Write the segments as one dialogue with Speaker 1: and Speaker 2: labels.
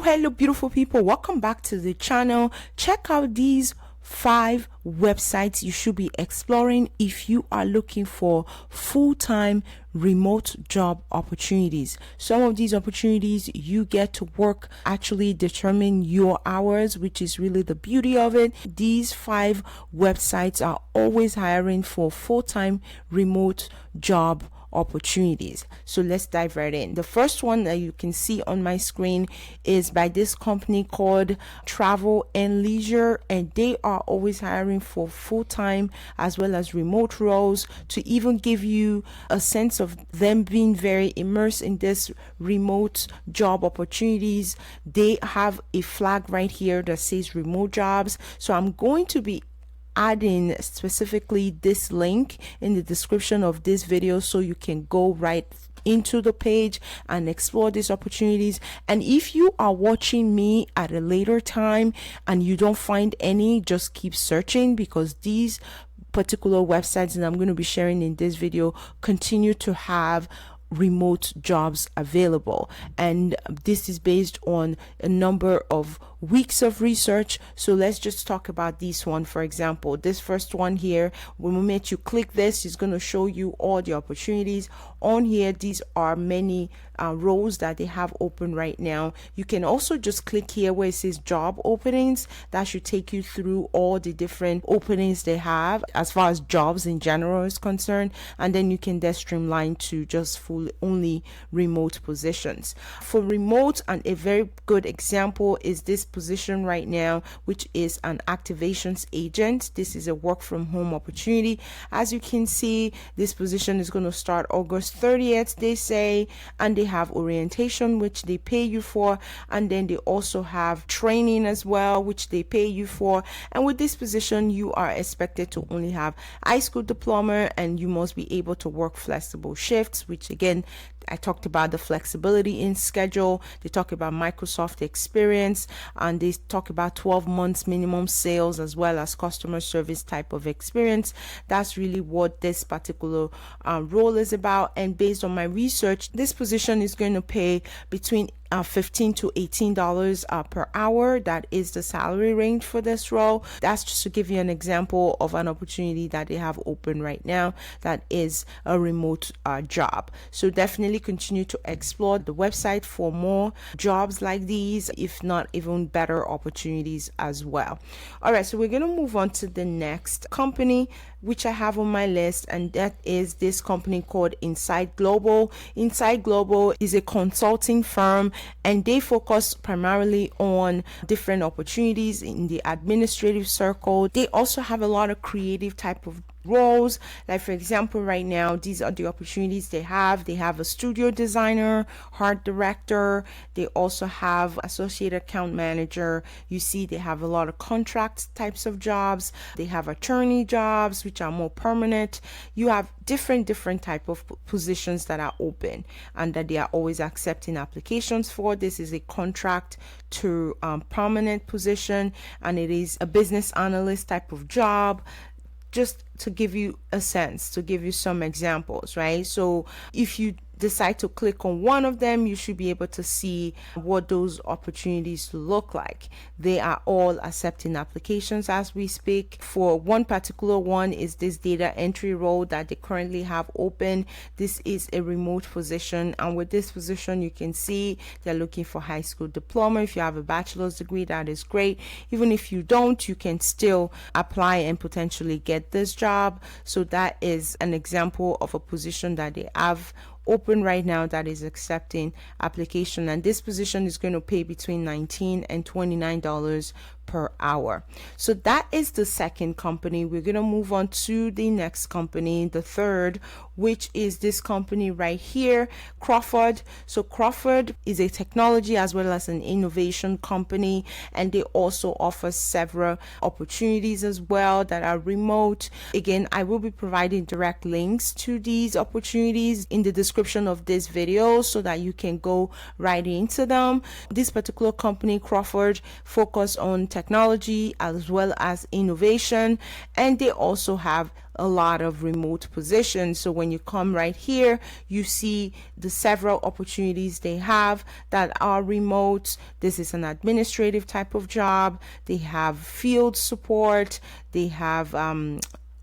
Speaker 1: Hello beautiful people, welcome back to the channel. Check out these 5 websites you should be exploring if you are looking for full-time remote job opportunities. Some of these opportunities you get to work actually determine your hours, which is really the beauty of it. These 5 websites are always hiring for full-time remote job opportunities. So let's dive right in. The first one that you can see on my screen is by this company called Travel and Leisure, and they are always hiring for full-time as well as remote roles. To even give you a sense of them being very immersed in this remote job opportunities, they have a flag right here that says remote jobs. So I'm going to be adding specifically this link in the description of this video so you can go right into the page and explore these opportunities. And if you are watching me at a later time and you don't find any, just keep searching, because these particular websites that I'm going to be sharing in this video continue to have remote jobs available, and this is based on a number of weeks of research. So let's just talk about this one. For example, this first one here, the moment you click this, it's going to show you all the opportunities on here. These are many roles that they have open right now. You can also just click here where it says job openings. That should take you through all the different openings they have as far as jobs in general is concerned, and then you can then streamline to just full only remote positions. For remote, and a very good example is this position right now, which is an activations agent. This is a work from home opportunity. As you can see, this position is going to start August 30th, they say, and they have orientation, which they pay you for, and then they also have training as well, which they pay you for. And with this position, you are expected to only have high school diploma, and you must be able to work flexible shifts, which again, I talked about the flexibility in schedule. They talk about Microsoft experience, and they talk about 12 months minimum sales as well as customer service type of experience. That's really what this particular role is about. And based on my research, this position is going to pay between $15 to $18 per hour. That is the salary range for this role. That's just to give you an example of an opportunity that they have open right now that is a remote job. So definitely continue to explore the website for more jobs like these, if not even better opportunities as well. All right, so we're going to move on to the next company which I have on my list, and that is this company called Inside Global. Inside Global is a consulting firm, and they focus primarily on different opportunities in the administrative circle. They also have a lot of creative type of roles. Like for example, right now, these are the opportunities they have. They have a studio designer, art director. They also have associate account manager. You see, they have a lot of contract types of jobs. They have attorney jobs, which are more permanent. You have different type of positions that are open and that they are always accepting applications for. This is a contract to permanent position, and it is a business analyst type of job. Just to give you a sense, to give you some examples, right? So if you decide to click on one of them, you should be able to see what those opportunities look like. They are all accepting applications as we speak. For one particular one is this data entry role that they currently have open. This is a remote position, and with this position you can see they're looking for high school diploma. If you have a bachelor's degree, that is great. Even if you don't, you can still apply and potentially get this job. So that is an example of a position that they have open right now that is accepting application, and this position is going to pay between $19 and $29 per hour. So that is the second company. We're going to move on to the next company, the third, which is this company right here, Crawford. So Crawford is a technology as well as an innovation company, and they also offer several opportunities as well that are remote. Again, I will be providing direct links to these opportunities in the description description of this video so that you can go right into them. This particular company, Crawford, focus on technology as well as innovation, and they also have a lot of remote positions. So when you come right here, you see the several opportunities they have that are remote. This is an administrative type of job. They have field support. They have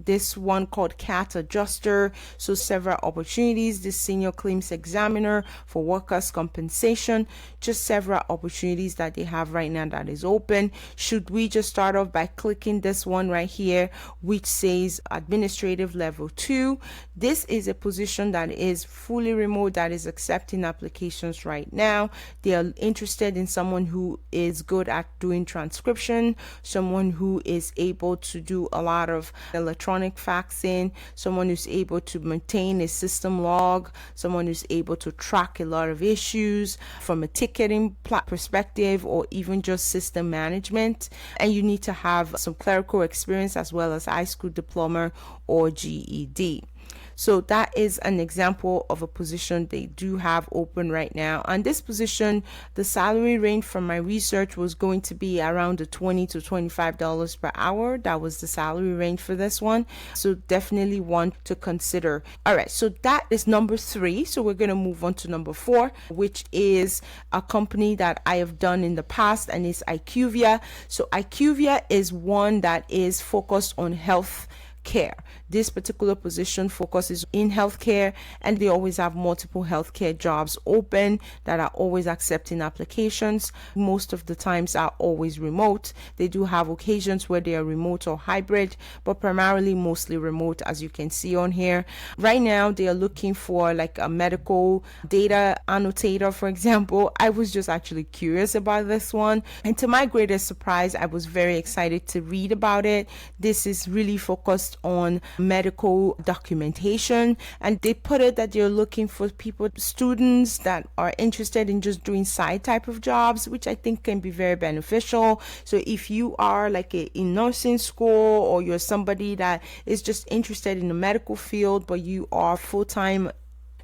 Speaker 1: this one called CAT adjuster, so several opportunities. This senior claims examiner for workers' compensation, just several opportunities that they have right now that is open. Should we just start off by clicking this one right here, which says administrative level 2. This is a position that is fully remote, that is accepting applications right now. They are interested in someone who is good at doing transcription, someone who is able to do a lot of electronic faxing, someone who's able to maintain a system log, someone who's able to track a lot of issues from a ticketing perspective or even just system management. And you need to have some clerical experience as well as high school diploma or GED. So that is an example of a position they do have open right now. And this position, the salary range from my research was going to be around the $20 to $25 per hour. That was the salary range for this one. So definitely one to consider. All right, so that is number 3. So we're going to move on to number 4, which is a company that I have done in the past, and it's Iqvia. So Iqvia is one that is focused on health care. This particular position focuses in healthcare, and they always have multiple healthcare jobs open that are always accepting applications. Most of the times are always remote. They do have occasions where they are remote or hybrid, but primarily mostly remote, as you can see on here. Right now they are looking for like a medical data annotator, for example. I was just actually curious about this one, and to my greatest surprise, I was very excited to read about it. This is really focused on medical documentation, and they put it that they're looking for students that are interested in just doing side type of jobs, which I think can be very beneficial. So if you are like in nursing school, or you're somebody that is just interested in the medical field but you are full-time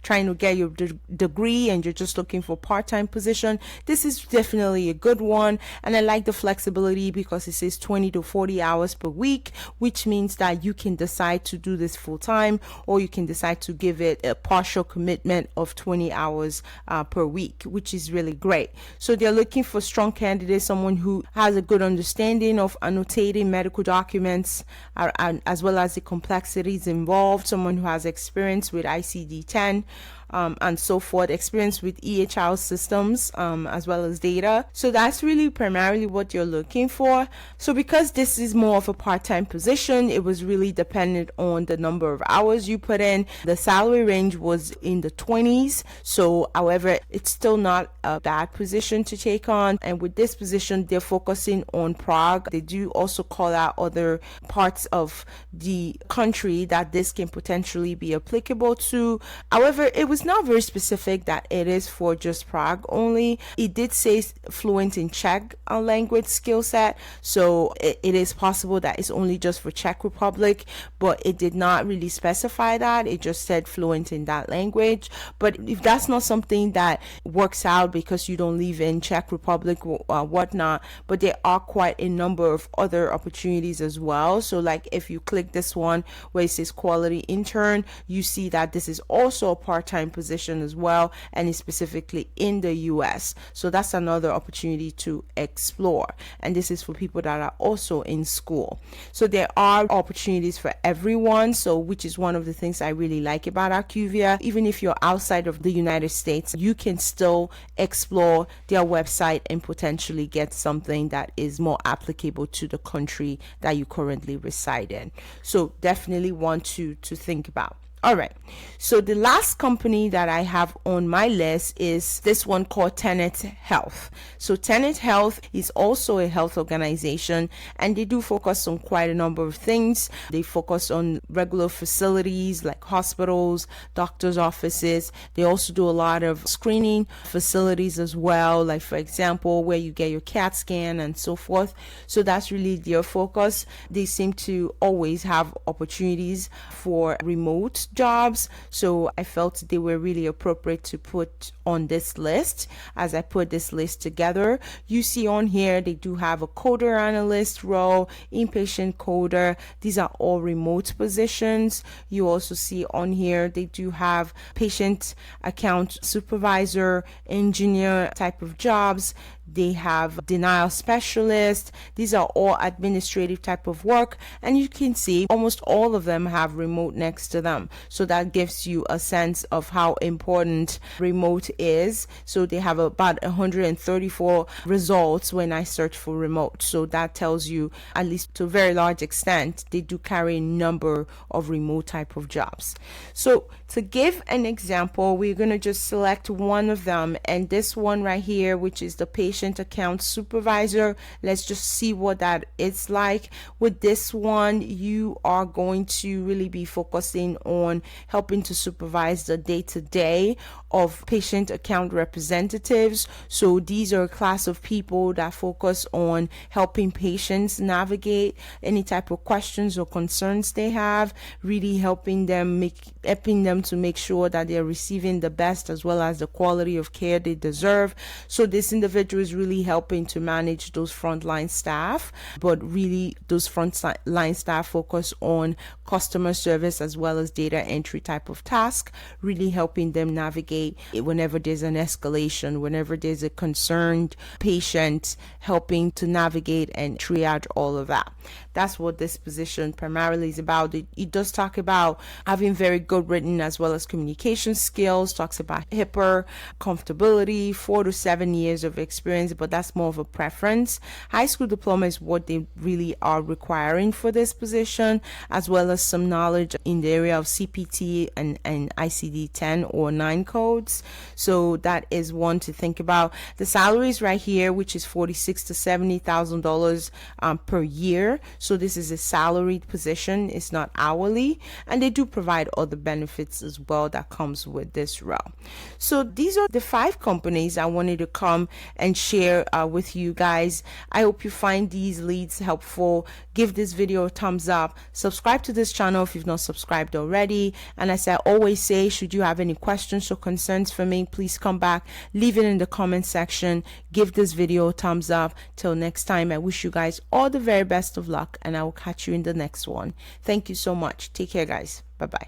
Speaker 1: trying to get your degree and you're just looking for part-time position, this is definitely a good one. And I like the flexibility because it says 20 to 40 hours per week, which means that you can decide to do this full-time, or you can decide to give it a partial commitment of 20 hours per week, which is really great. So they're looking for strong candidates, someone who has a good understanding of annotating medical documents as well as the complexities involved, someone who has experience with ICD-10 and so forth, experience with EHR systems as well as data. So that's really primarily what you're looking for. So because this is more of a part-time position, it was really dependent on the number of hours you put in. The salary range was in the 20s. So however, it's still not a bad position to take on. And with this position, they're focusing on Prague. They do also call out other parts of the country that this can potentially be applicable to. However, it was not very specific that it is for just Prague only. It did say fluent in Czech language skill set, so it is possible that it's only just for Czech Republic, but it did not really specify that. It just said fluent in that language. But if that's not something that works out because you don't live in Czech Republic or whatnot, but there are quite a number of other opportunities as well. So like if you click this one where it says quality intern, you see that this is also a part-time position as well, and it's specifically in the US. So that's another opportunity to explore, and this is for people that are also in school. So there are opportunities for everyone, so which is one of the things I really like about Iqvia. Even if you're outside of the United States, you can still explore their website and potentially get something that is more applicable to the country that you currently reside in. So definitely want to think about. All right, so the last company that I have on my list is this one called Tenant Health. So Tenant Health is also a health organization, and they do focus on quite a number of things. They focus on regular facilities like hospitals, doctors' offices. They also do a lot of screening facilities as well, like for example, where you get your CAT scan and so forth. So that's really their focus. They seem to always have opportunities for remote remote jobs, so I felt they were really appropriate to put on this list. As I put this list together, you see on here they do have a coder analyst role, inpatient coder. These are all remote positions. You also see on here they do have patient account supervisor, engineer type of jobs. They have denial specialist. These are all administrative type of work, and you can see almost all of them have remote next to them, so that gives you a sense of how important remote is. So they have about 134 results when I search for remote, so that tells you, at least to a very large extent, they do carry a number of remote type of jobs. So to give an example, we're going to just select one of them, and this one right here, which is the patient account supervisor, let's just see what that is like. With this one, you are going to really be focusing on helping to supervise the day-to-day of patient account representatives. So these are a class of people that focus on helping patients navigate any type of questions or concerns they have, really helping them to make sure that they're receiving the best as well as the quality of care they deserve. So this individual is really helping to manage those frontline staff, but really those frontline staff focus on customer service as well as data entry type of task, really helping them navigate whenever there's an escalation, whenever there's a concerned patient, helping to navigate and triage all of that. That's what this position primarily is about. It does talk about having very good written as well as communication skills, talks about HIPAA, comfortability, 4 to 7 years of experience, but that's more of a preference. High school diploma is what they really are requiring for this position, as well as some knowledge in the area of CPT and ICD-10 or 9 codes. So that is one to think about. The salary is right here, which is $46,000 to $70,000 per year. So this is a salaried position, it's not hourly, and they do provide other benefits as well that comes with this role. So these are the 5 companies I wanted to come and share with you guys. I hope you find these leads helpful. Give this video a thumbs up, subscribe to this channel if you've not subscribed already, and as I always say, should you have any questions or concerns for me, please come back, leave it in the comment section, give this video a thumbs up. Till next time, I wish you guys all the very best of luck, and I will catch you in the next one. Thank you so much. Take care, guys. Bye bye.